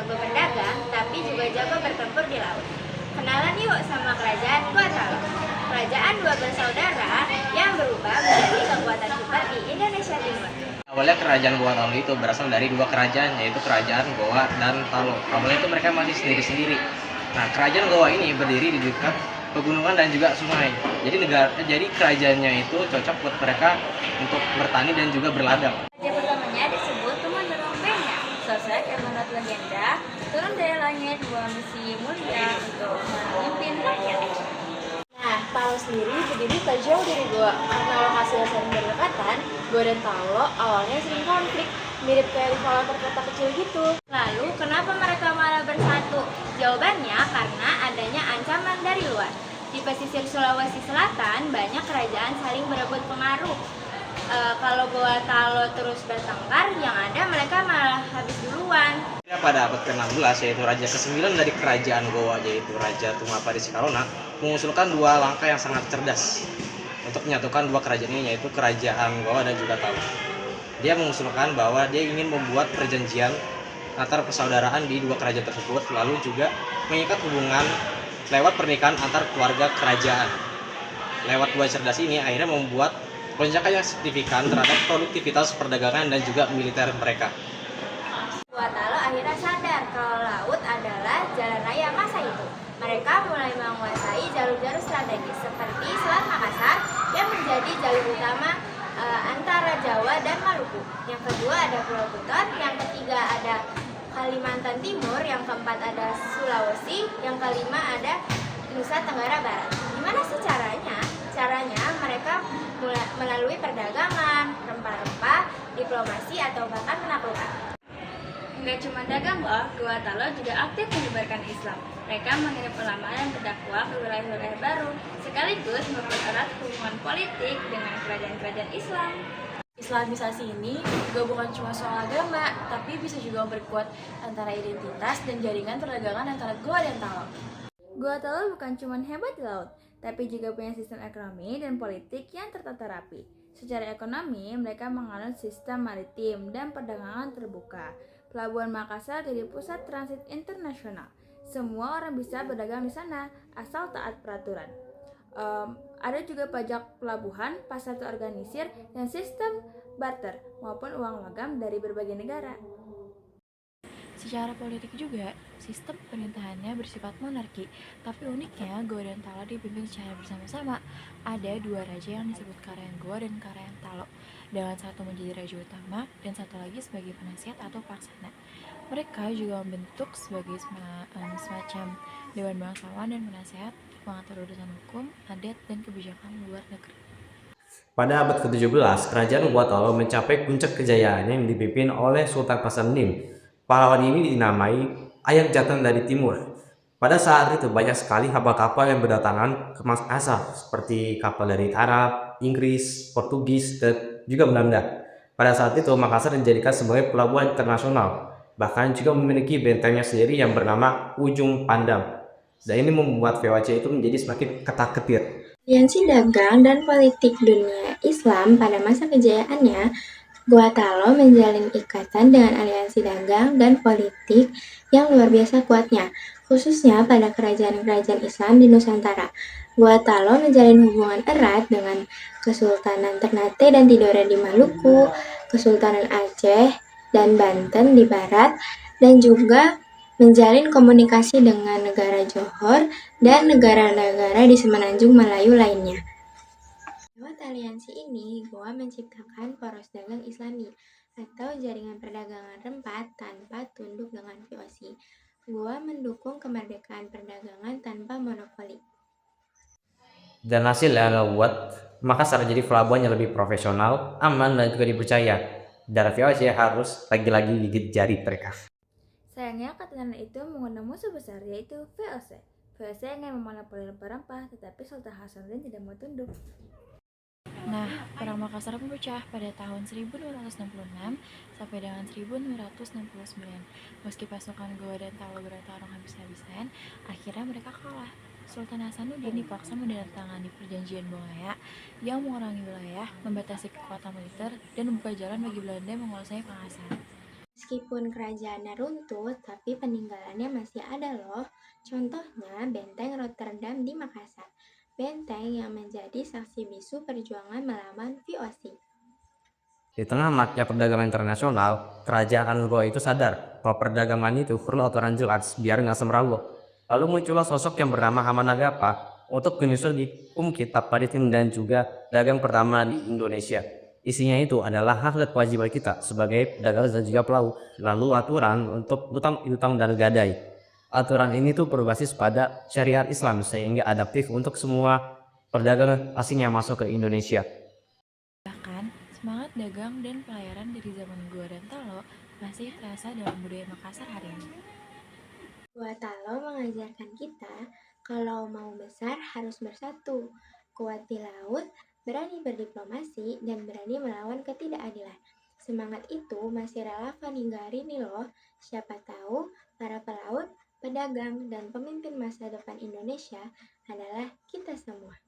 jago berdagang, tapi juga jago bertempur di laut. Kenalan yuk sama kerajaan Gua Talo. Kerajaan dua bersaudara yang berubah menjadi kekuatan super di Indonesia Timur. Awalnya kerajaan Goa Talo itu berasal dari dua kerajaan, yaitu kerajaan Goa dan Talo. Awalnya itu mereka masih sendiri-sendiri. Nah, kerajaan Goa ini berdiri di dekat pegunungan dan juga sungai. Jadi kerajaannya itu cocok buat mereka untuk bertani dan juga berladang. Raja pertamanya disebut Tumandang-Penya, sosok yang menurut legenda turun dari langit bawa misi mulia untuk memimpin rakyat. Nah, Talo sendiri berdiri tak jauh dari Goa. Karena lokasinya sering berdekatan, Goa dan Talo awalnya sering konflik, mirip kayak rival antar kota kecil gitu. Lalu, kenapa mereka malah bersatu? Jawabannya karena adanya ancaman dari luar. Di pesisir Sulawesi Selatan, banyak kerajaan saling berebut pengaruh. Kalau Goa Talo terus bertengkar, yang ada mereka malah habis duluan. Pada abad ke-16, yaitu Raja ke-9 dari kerajaan Goa, yaitu Raja Tumapadi Sikarona, mengusulkan dua langkah yang sangat cerdas untuk menyatukan dua kerajaan ini, yaitu kerajaan Goa dan juga Talo. Dia mengusulkan bahwa dia ingin membuat perjanjian antar persaudaraan di dua kerajaan tersebut, lalu juga mengikat hubungan lewat pernikahan antar keluarga kerajaan. Lewat dua cerdas ini akhirnya membuat lonjakan yang signifikan terhadap produktivitas perdagangan dan juga militer mereka. Goa Talo akhirnya sadar kalau laut adalah jalan raya masa itu. Mereka mulai menguasai jalur-jalur strategis seperti Selat Makassar yang menjadi jalur utama antara Jawa dan Maluku. Yang kedua ada Pulau Buton, yang ketiga ada Kalimantan Timur, yang keempat ada Sulawesi, yang kelima ada Nusa Tenggara Barat. Gimana sih caranya? Caranya mereka melalui perdagangan, rempah-rempah, diplomasi, atau bahkan penaklukan. Nggak cuma dagang loh, Goa Talo juga aktif menyebarkan Islam. Mereka mengirim ulama dan berdakwah ke wilayah-wilayah baru, sekaligus mempererat hubungan politik dengan kerajaan-kerajaan Islam. Islamisasi ini juga bukan cuma soal agama, tapi bisa juga berkuat antara identitas dan jaringan perdagangan antara Goa dan Talo. Goa Talo bukan cuma hebat di laut, tapi juga punya sistem ekonomi dan politik yang tertata rapi. Secara ekonomi, mereka menganut sistem maritim dan perdagangan terbuka. Pelabuhan Makassar jadi pusat transit internasional. Semua orang bisa berdagang di sana, asal taat peraturan. Ada juga pajak pelabuhan, pasar terorganisir, dan sistem barter maupun uang logam dari berbagai negara. Secara politik juga, sistem pemerintahannya bersifat monarki, tapi uniknya Goa dan Talo dipimpin secara bersama-sama. Ada dua raja yang disebut Karayan Goa dan Karayan Talo, dengan satu menjadi raja utama dan satu lagi sebagai penasihat atau pelaksana. Mereka juga membentuk sebagai semacam dewan bangsawan dan penasehat mengatur urusan hukum, adat, dan kebijakan luar negeri. Pada abad ke-17, kerajaan Goa Talo mencapai puncak kejayaannya yang dipimpin oleh Sultan Hasanuddin. Pahlawan ini dinamai Ayah Jantan dari Timur. Pada saat itu banyak sekali kapal-kapal yang berdatangan ke Makassar, seperti kapal dari Arab, Inggris, Portugis, dan juga Belanda. Pada saat itu Makassar dijadikan sebagai pelabuhan internasional, bahkan juga memiliki bentengnya sendiri yang bernama Ujung Pandang. Dan ini membuat VOC itu menjadi semakin ketar-ketir. Aliansi dagang dan politik dunia Islam pada masa kejayaannya, Goa Talo menjalin ikatan dengan aliansi dagang dan politik yang luar biasa kuatnya, khususnya pada kerajaan-kerajaan Islam di Nusantara. Goa Talo menjalin hubungan erat dengan Kesultanan Ternate dan Tidore di Maluku, Kesultanan Aceh dan Banten di barat, dan juga menjalin komunikasi dengan negara Johor dan negara-negara di Semenanjung Melayu lainnya. Lewat aliansi ini, Goa menciptakan poros dagang Islami atau jaringan perdagangan rempah tanpa tunduk dengan VOC. Goa mendukung kemerdekaan perdagangan tanpa monopoli. Dan hasilnya membuat Makassar jadi pelabuhan yang lebih profesional, aman, dan juga dipercaya. Dan VOC harus lagi-lagi gigit jari mereka. Sayangnya ketenaran itu mengundang musuh besar, yaitu VOC. VOC ingin memonopoli rempah-rempah, tetapi Sultan Hasanuddin tidak mau tunduk. Nah, Perang Makassar pun pecah pada tahun 1266 sampai dengan 1269. Meski pasukan Goa dan Talo bertarung habis-habisan, akhirnya mereka kalah. Sultan Hasanuddin dipaksa menandatangani perjanjian Bongaya yang mengurangi wilayah, membatasi kekuatan militer, dan membuka jalan bagi Belanda menguasai Makassar. Meskipun kerajaannya runtuh, tapi peninggalannya masih ada loh. Contohnya Benteng Rotterdam di Makassar. Benteng yang menjadi saksi bisu perjuangan melawan VOC. Di tengah maraknya perdagangan internasional, kerajaan Goa itu sadar bahwa perdagangan itu perlu aturan jelas biar nggak semrawut. Lalu muncullah sosok yang bernama Hamanagapa untuk menyusun hukum kitab maritim dan juga dagang pertama di Indonesia. Isinya itu adalah hak dan kewajiban kita sebagai pedagang dan juga pelaut. Lalu aturan untuk utang piutang dan gadai. Aturan ini tuh berbasis pada syariat Islam sehingga adaptif untuk semua perdagangan asing yang masuk ke Indonesia. Bahkan, semangat dagang dan pelayaran dari zaman Goa dan Talo masih terasa dalam budaya Makassar hari ini. Gua Talo mengajarkan kita kalau mau besar harus bersatu, kuat di laut, berani berdiplomasi, dan berani melawan ketidakadilan. Semangat itu masih relevan hingga hari ini loh. Siapa tahu para pelaut, pedagang, dan pemimpin masa depan Indonesia adalah kita semua.